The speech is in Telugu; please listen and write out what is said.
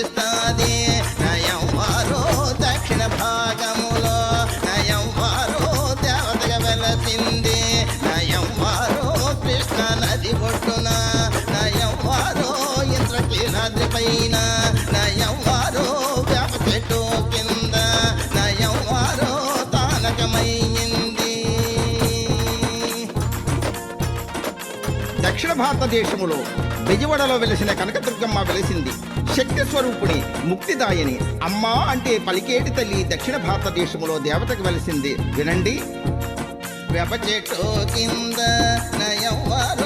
కనిపిస్తాది నయంవారో దక్షిణ భాగములో నయంవారో దేవతగా వెలసింది నయంవారో కృష్ణ నది ఒడ్డున నయంవారో ఇంద్రకీలాద్రి పైన నయంవారో వేప చెట్టు కింద నయంవారో తానకమైంది. దక్షిణ భారతదేశములో బెజవాడలో వెలిసిన కనకదుర్గమ్మ వెలిసింది. శక్తి స్వరూపుని, ముక్తిదాయని, అమ్మా అంటే పలికేటి తల్లి దక్షిణ భారతదేశములో దేవతకు వెలిసింది. వినండి. వేప చెట్టు కింద నయంవారో